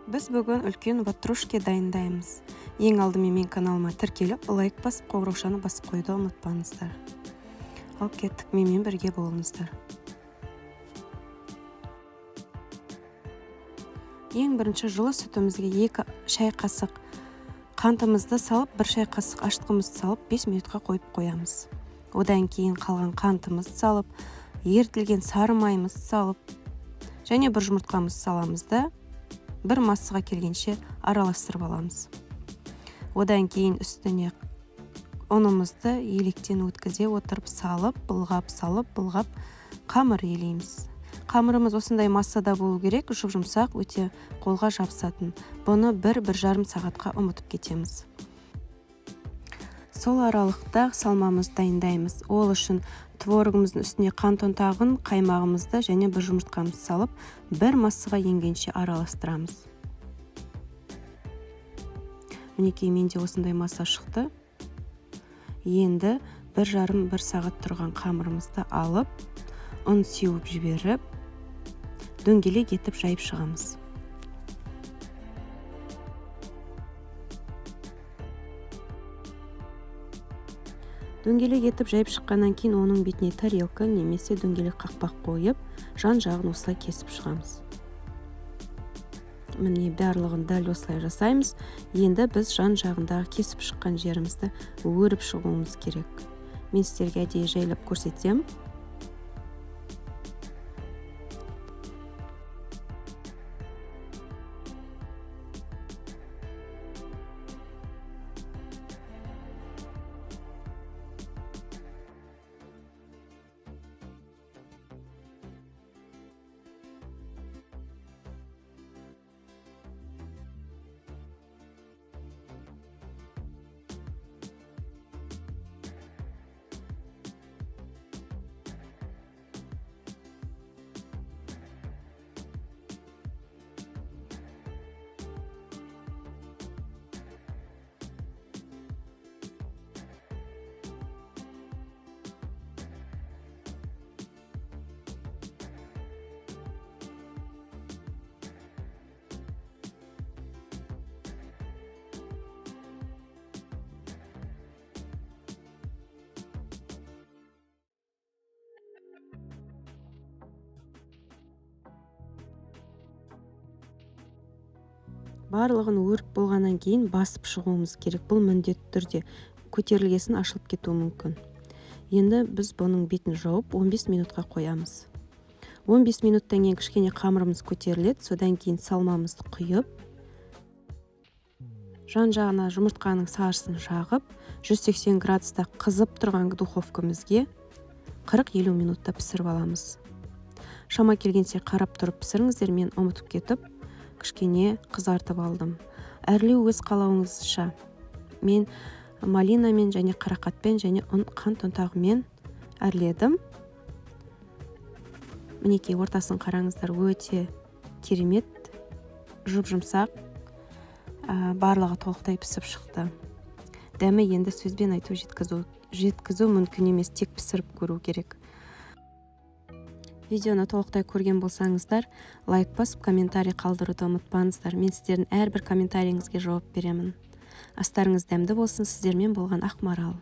Біз бүгін үлкен ватрушки дайындаймыз. Ең алдымен мен каналыма тіркеліп, лайк басып, қоңыраушаны басып қойды ұмытпаңыздар. Ал кеттік, менімен бірге болыңыздар. Ең бірінші жылы сүтімізге 2 шай қасық қантымызды салып, 1 шай қасық ашытқымызды салып, 5 минутқа қойып қоямыз. Одан кейін қалған қантымызды салып, ерітілген сары майымызды салып, және 1 жұмыртқамызды саламыз да бір массаға келгенше араластырып аламыз. Одан кейін үстіне ұнымызды електен өткізе отырып салып, былғап, қамыр елейміз. Қамырымыз осындай массада болу керек, жұмсақ, өте қолға жабысатын. Бұны 1-1,5 сағатқа ұмытып кетеміз. Сол аралықта салмамызды дайындаймыз. Ол үшін творогымыздың үстіне қант ұнтағын, қаймағымызды және 1 жұмыртқамызды салып, 1 массаға енгенше араластырамыз. Мінекей, менде осындай масса шықты. Енді 1,5-1 сағат тұрған қамырымызды алып, ұн сеуіп жіберіп, дөңгелек етіп жайып шығамыз. Дөңгелек етіп жайып шыққаннан кейін оның бетіне тарелка немесе дөңгелек қақпақ қойып, жан-жағын осылай кесіп шығамыз. Міне барлығын дәл осылай жасаймыз. Енді біз жан-жағындағы кесіп шыққан жерімізді өріп шығуымыз керек. Мен сіздерге әдейі жайлап көрсетсем. Барлығын өріп болғаннан кейін басып шығуымыз керек. Бұл міндетті түрде көтерілгесін ашылып кетуі мүмкін. Енді біз бұның бетін жауып 15 минутқа қоямыз. 15 минуттан кейін кішкене қамырымыз көтеріледі, содан кейін салмамызды құйып, жан-жағына жұмыртқаның сарысын жағып, 180 градуста қызып тұрған духовкамызге 40-50 минутта пісіріп аламыз. Шама келгенше қарап тұрып пісіріңіздер, мен ұмытып кетіп, кішкене қызартып алдым. Әрлеу өз қалауыңызша. Мен малинамен және қарақатпен және қант ұнтағымен әрледім. Мінекей, ортасын қараңыздар, өте керемет, жұп-жұмсақ, барлығы толықтай пісіп шықты. Дәмі енді сөзбен айту жеткізу мүмкін емес, тек пісіріп көру керек. Видеоны толықтай көрген болсаңыздар, лайк басып, комментарий қалдыруды ұмытпаңыздар. Мен сіздердің әрбір комментарийіңізге жауап беремін. Астарыңыз дәмді болсын. Сіздермен болған Ақмарал.